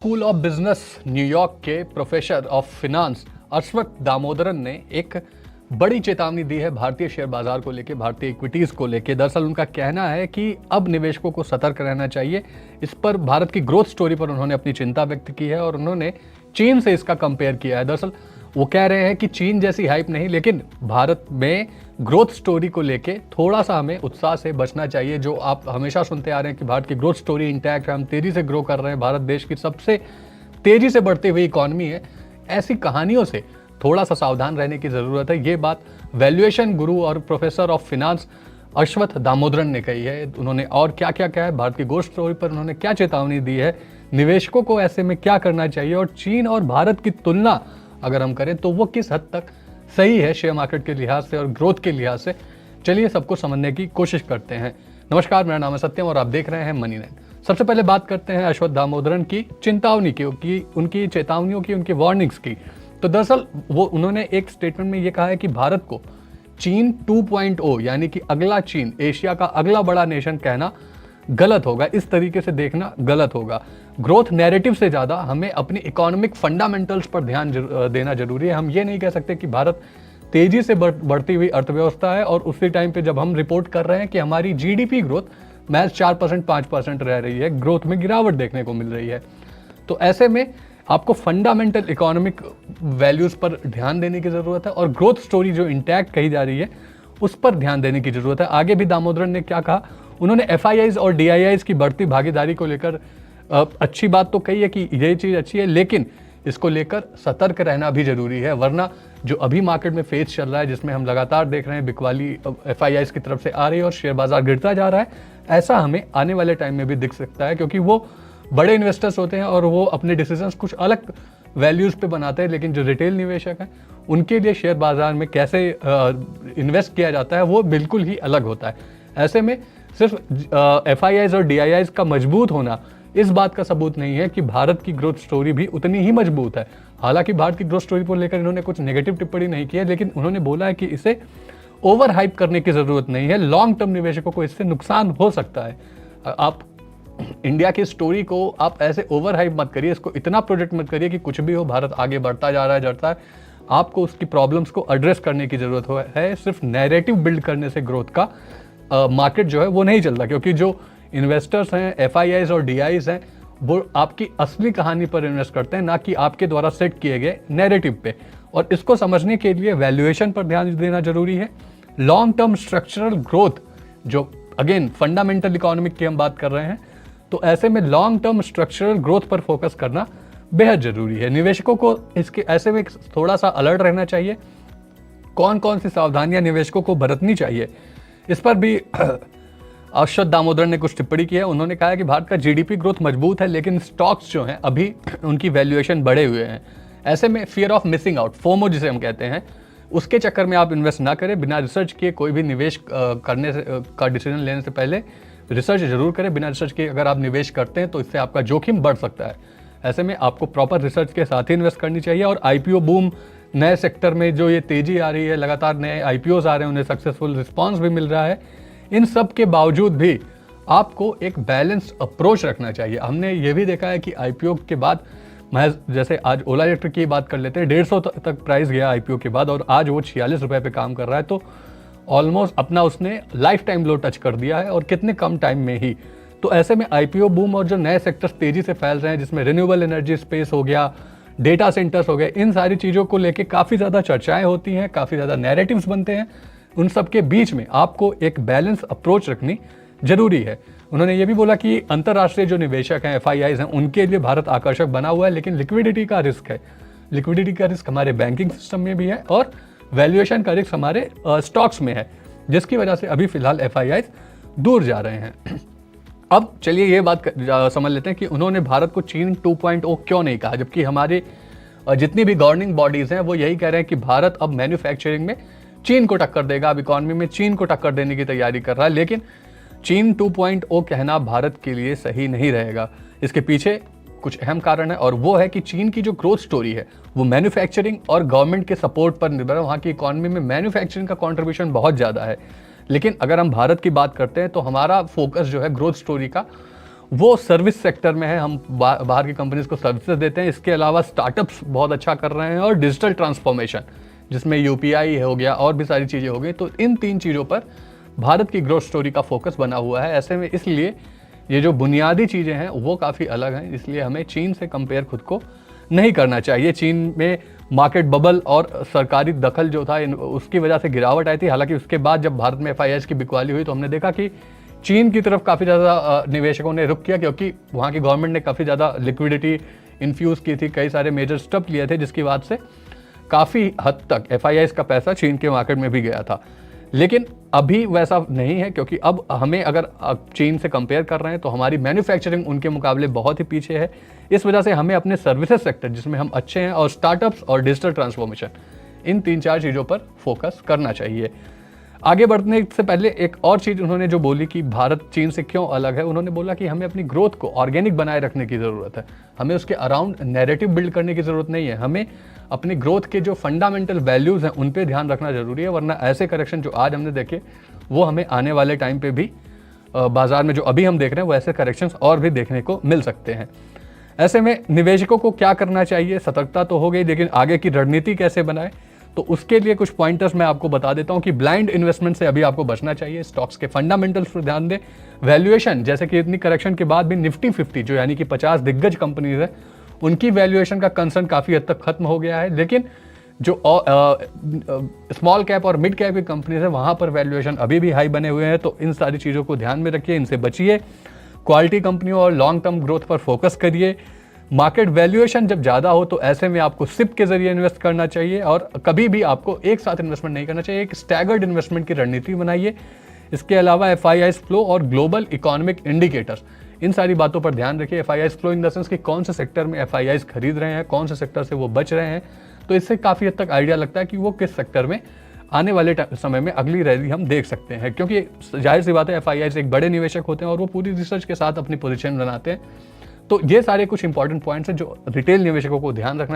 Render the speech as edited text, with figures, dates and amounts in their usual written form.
School of business New York के professor of finance Ashwath Damodaran ने एक बड़ी चेतावनी दी है भारतीय शेयर बाजार को लेकर, भारतीय इक्विटीज को लेकर। दरअसल उनका कहना है कि अब निवेशकों को सतर्क रहना चाहिए। इस पर भारत की ग्रोथ स्टोरी पर उन्होंने अपनी चिंता व्यक्त की है और उन्होंने चीन से इसका कंपेयर किया है। दरअसल वो कह रहे हैं कि चीन जैसी हाइप नहीं, लेकिन भारत में ग्रोथ स्टोरी को लेके थोड़ा सा हमें उत्साह से बचना चाहिए। जो आप हमेशा सुनते आ रहे हैं कि भारत की ग्रोथ स्टोरी इंटैक्ट है, हम तेजी से ग्रो कर रहे हैं, भारत देश की सबसे तेजी से बढ़ती हुई इकॉनमी है, ऐसी कहानियों से थोड़ा सा सावधान रहने की ज़रूरत है। ये बात वैल्यूएशन गुरु और professor of finance Ashwath Damodaran ने कही है। उन्होंने और क्या क्या कहा है, भारत की ग्रोथ स्टोरी पर उन्होंने क्या चेतावनी दी है, निवेशकों को ऐसे में क्या करना चाहिए, और चीन और भारत की तुलना अगर हम करें तो वो किस हद तक सही है शेयर मार्केट के लिहाज से और ग्रोथ के लिहाज से। चलिए सबको समझने की कोशिश करते हैं। नमस्कार, मेरा नाम है सत्यम और आप देख रहे हैं मनी नाइन। सबसे पहले बात करते हैं अश्वथ दामोदरन की चेतावनी की, उनकी चेतावनियों की, उनकी वार्निंग्स की। तो दरअसल उन्होंने एक स्टेटमेंट में ये कहा है कि भारत को चीन 2.0 यानी कि अगला चीन, एशिया का अगला बड़ा नेशन कहना गलत होगा, इस तरीके से देखना गलत होगा। ग्रोथ नैरेटिव से ज़्यादा हमें अपनी इकोनॉमिक फंडामेंटल्स पर ध्यान देना जरूरी है। हम ये नहीं कह सकते कि भारत तेजी से बढ़ती हुई अर्थव्यवस्था है और उसी टाइम पे जब हम रिपोर्ट कर रहे हैं कि हमारी जीडीपी ग्रोथ महज 4% 5% रह रही है, ग्रोथ में गिरावट देखने को मिल रही है। तो ऐसे में आपको फंडामेंटल इकोनॉमिक वैल्यूज़ पर ध्यान देने की ज़रूरत है और ग्रोथ स्टोरी जो इंटैक्ट कही जा रही है उस पर ध्यान देने की ज़रूरत है। आगे भी दामोदरन ने क्या कहा, उन्होंने एफआईआईज और डीआईआईज की बढ़ती भागीदारी को लेकर अच्छी बात तो कही है कि ये चीज़ अच्छी है, लेकिन इसको लेकर सतर्क रहना भी जरूरी है। वरना जो अभी मार्केट में फेज चल रहा है, जिसमें हम लगातार देख रहे हैं बिकवाली एफआईआईज की तरफ से आ रही है और शेयर बाजार गिरता जा रहा है, ऐसा हमें आने वाले टाइम में भी दिख सकता है, क्योंकि वो बड़े इन्वेस्टर्स होते हैं और वो अपने डिसीजंस कुछ अलग वैल्यूज़ पे बनाते हैं। लेकिन जो रिटेल निवेशक हैं उनके लिए शेयर बाजार में कैसे इन्वेस्ट किया जाता है वो बिल्कुल ही अलग होता है। ऐसे में सिर्फ एफआईआईज और डीआईआईज का मजबूत होना इस बात का सबूत नहीं है कि भारत की ग्रोथ स्टोरी भी उतनी ही मजबूत है। हालांकि भारत की ग्रोथ स्टोरी को लेकर इन्होंने कुछ नेगेटिव टिप्पणी नहीं की है, लेकिन उन्होंने बोला है कि इसे ओवर हाइप करने की ज़रूरत नहीं है। लॉन्ग टर्म निवेशकों को इससे नुकसान हो सकता है। आप इंडिया की स्टोरी को आप ऐसे ओवर हाइप मत करिए, इसको इतना प्रोजेक्ट मत करिए कि कुछ भी हो भारत आगे बढ़ता जा रहा है, बढ़ता है। आपको उसकी प्रॉब्लम्स को एड्रेस करने की ज़रूरत है। सिर्फ नैरेटिव बिल्ड करने से ग्रोथ का मार्केट जो है वो नहीं चलता, क्योंकि जो इन्वेस्टर्स हैं, एफआईआईज और डीआईज हैं, वो आपकी असली कहानी पर इन्वेस्ट करते हैं, ना कि आपके द्वारा सेट किए गए नैरेटिव पे। और इसको समझने के लिए वैल्यूएशन पर ध्यान देना जरूरी है। लॉन्ग टर्म स्ट्रक्चरल ग्रोथ, जो अगेन फंडामेंटल इकोनॉमिक की हम बात कर रहे हैं, तो ऐसे में लॉन्ग टर्म स्ट्रक्चरल ग्रोथ पर फोकस करना बेहद जरूरी है। निवेशकों को इसके ऐसे में थोड़ा सा अलर्ट रहना चाहिए। कौन कौन सी सावधानियां निवेशकों को बरतनी चाहिए, इस पर भी अश्वथ दामोदरन ने कुछ टिप्पणी की है। उन्होंने कहा है कि भारत का जीडीपी ग्रोथ मजबूत है, लेकिन स्टॉक्स जो हैं अभी उनकी वैल्यूएशन बढ़े हुए हैं। ऐसे में fear of missing out, FOMO जिसे हम कहते हैं, उसके चक्कर में आप इन्वेस्ट ना करें। बिना रिसर्च किए कोई भी निवेश करने से का डिसीजन लेने से पहले रिसर्च जरूर करें। बिना रिसर्च के अगर आप निवेश करते हैं तो इससे आपका जोखिम बढ़ सकता है। ऐसे में आपको प्रॉपर रिसर्च के साथ ही इन्वेस्ट करनी चाहिए। और आईपीओ बूम, नए सेक्टर में जो ये तेजी आ रही है, लगातार नए आईपीओज आ रहे हैं, उन्हें सक्सेसफुल रिस्पॉन्स भी मिल रहा है, इन सब के बावजूद भी आपको एक बैलेंस अप्रोच रखना चाहिए। हमने ये भी देखा है कि आईपीओ के बाद, महज जैसे आज ओला इलेक्ट्रिक की बात कर लेते हैं, 150 तक प्राइस गया आईपीओ के बाद और आज वो 46 रुपये पे काम कर रहा है। तो ऑलमोस्ट अपना उसने लाइफ टाइम लो टच कर दिया है और कितने कम टाइम में ही। तो ऐसे में आईपीओ बूम और जो नए सेक्टर्स तेजी से फैल रहे हैं, जिसमें रिन्यूएबल एनर्जी स्पेस हो गया, डेटा सेंटर्स हो गए, इन सारी चीज़ों को लेके काफ़ी ज़्यादा चर्चाएं होती हैं, काफ़ी ज़्यादा नैरेटिव्स बनते हैं। उन सब के बीच में आपको एक बैलेंस अप्रोच रखनी जरूरी है। उन्होंने ये भी बोला कि अंतर्राष्ट्रीय जो निवेशक हैं, एफआईआईज हैं, उनके लिए भारत आकर्षक बना हुआ है, लेकिन लिक्विडिटी का रिस्क है। लिक्विडिटी का रिस्क हमारे बैंकिंग सिस्टम में भी है और वैल्यूएशन का रिस्क हमारे स्टॉक्स में है, जिसकी वजह से अभी फिलहाल एफआईआईज दूर जा रहे हैं। अब चलिए ये बात समझ लेते हैं कि उन्होंने भारत को चीन 2.0 क्यों नहीं कहा, जबकि हमारे जितनी भी गवर्निंग बॉडीज हैं वो यही कह रहे हैं कि भारत अब मैन्युफैक्चरिंग में चीन को टक्कर देगा, अब इकॉनमी में चीन को टक्कर देने की तैयारी कर रहा है। लेकिन चीन 2.0 कहना भारत के लिए सही नहीं रहेगा। इसके पीछे कुछ अहम कारण है और वो है कि चीन की जो ग्रोथ स्टोरी है वो मैन्युफैक्चरिंग और गवर्नमेंट के सपोर्ट पर निर्भर है। वहाँ की इकॉनमी में मैन्युफैक्चरिंग का कॉन्ट्रीब्यूशन बहुत ज़्यादा है। लेकिन अगर हम भारत की बात करते हैं तो हमारा फोकस जो है ग्रोथ स्टोरी का वो सर्विस सेक्टर में है, हम बाहर की कंपनीज को सर्विसेज देते हैं। इसके अलावा स्टार्टअप्स बहुत अच्छा कर रहे हैं और डिजिटल ट्रांसफॉर्मेशन जिसमें यूपीआई हो गया और भी सारी चीज़ें हो गई। तो इन 3 चीज़ों पर भारत की ग्रोथ स्टोरी का फोकस बना हुआ है। ऐसे में इसलिए ये जो बुनियादी चीज़ें हैं वो काफ़ी अलग हैं, इसलिए हमें चीन से कंपेयर खुद को नहीं करना चाहिए। चीन में मार्केट बबल और सरकारी दखल जो था उसकी वजह से गिरावट आई थी। हालांकि उसके बाद जब भारत में एफआईआईज की बिकवाली हुई तो हमने देखा कि चीन की तरफ काफ़ी ज़्यादा निवेशकों ने रुख किया, क्योंकि वहाँ की गवर्नमेंट ने काफ़ी ज़्यादा लिक्विडिटी इन्फ्यूज़ की थी, कई सारे मेजर स्टेप लिए थे, जिसकी वजह से काफ़ी हद तक एफआईआईज का पैसा चीन के मार्केट में भी गया था। लेकिन अभी वैसा नहीं है, क्योंकि अब हमें अगर चीन से कंपेयर कर रहे हैं तो हमारी मैन्युफैक्चरिंग उनके मुकाबले बहुत ही पीछे है। इस वजह से हमें अपने सर्विसेज सेक्टर जिसमें हम अच्छे हैं और स्टार्टअप्स और डिजिटल ट्रांसफॉर्मेशन, इन 3-4 चीज़ों पर फोकस करना चाहिए। आगे बढ़ने से पहले एक और चीज़ उन्होंने जो बोली कि भारत चीन से क्यों अलग है, उन्होंने बोला कि हमें अपनी ग्रोथ को ऑर्गेनिक बनाए रखने की ज़रूरत है। हमें उसके अराउंड नैरेटिव बिल्ड करने की ज़रूरत नहीं है। हमें अपनी ग्रोथ के जो फंडामेंटल वैल्यूज़ हैं उन पे ध्यान रखना ज़रूरी है, वरना ऐसे करेक्शन जो आज हमने देखे वो हमें आने वाले टाइम पे भी बाजार में जो अभी हम देख रहे हैं वो ऐसे करेक्शंस और भी देखने को मिल सकते हैं। ऐसे में निवेशकों को क्या करना चाहिए? सतर्कता तो हो गई, लेकिन आगे की रणनीति कैसे बनाए, तो उसके लिए कुछ पॉइंटर्स मैं आपको बता देता हूं कि ब्लाइंड इन्वेस्टमेंट से अभी आपको बचना चाहिए। स्टॉक्स के फंडामेंटल्स पर ध्यान दें। वैल्यूएशन, जैसे कि इतनी करेक्शन के बाद भी निफ्टी 50 जो यानी कि 50 दिग्गज कंपनीज है उनकी वैल्यूएशन का कंसर्न काफ़ी हद तक खत्म हो गया है, लेकिन जो स्मॉल कैप और मिड कैप की कंपनीज है वहाँ पर वैल्यूएशन अभी भी हाई बने हुए हैं। तो इन सारी चीज़ों को ध्यान में रखिए, इनसे बचिए। क्वालिटी कंपनियों और लॉन्ग टर्म ग्रोथ पर फोकस करिए। मार्केट वैल्यूएशन जब ज़्यादा हो तो ऐसे में आपको सिप के जरिए इन्वेस्ट करना चाहिए और कभी भी आपको एक साथ इन्वेस्टमेंट नहीं करना चाहिए। एक स्टैगर्ड इन्वेस्टमेंट की रणनीति बनाइए। इसके अलावा एफआईआईज फ्लो और ग्लोबल इकोनॉमिक इंडिकेटर्स, इन सारी बातों पर ध्यान रखिए। FIIs flow in the sense कि कौन से सेक्टर में एफआईआईज खरीद रहे हैं, कौन से सेक्टर से वो बच रहे हैं, तो इससे काफ़ी हद तक आइडिया लगता है कि वो किस सेक्टर में आने वाले समय में अगली रैली हम देख सकते हैं। क्योंकि जाहिर सी बात है एफआईआईज एक बड़े निवेशक होते हैं और वो पूरी रिसर्च के साथ अपनी पोजीशन बनाते हैं। तो ये सारे कुछ इंपॉर्टेंट पॉइंट्स हैं जो रिटेल निवेशकों को ध्यान रखना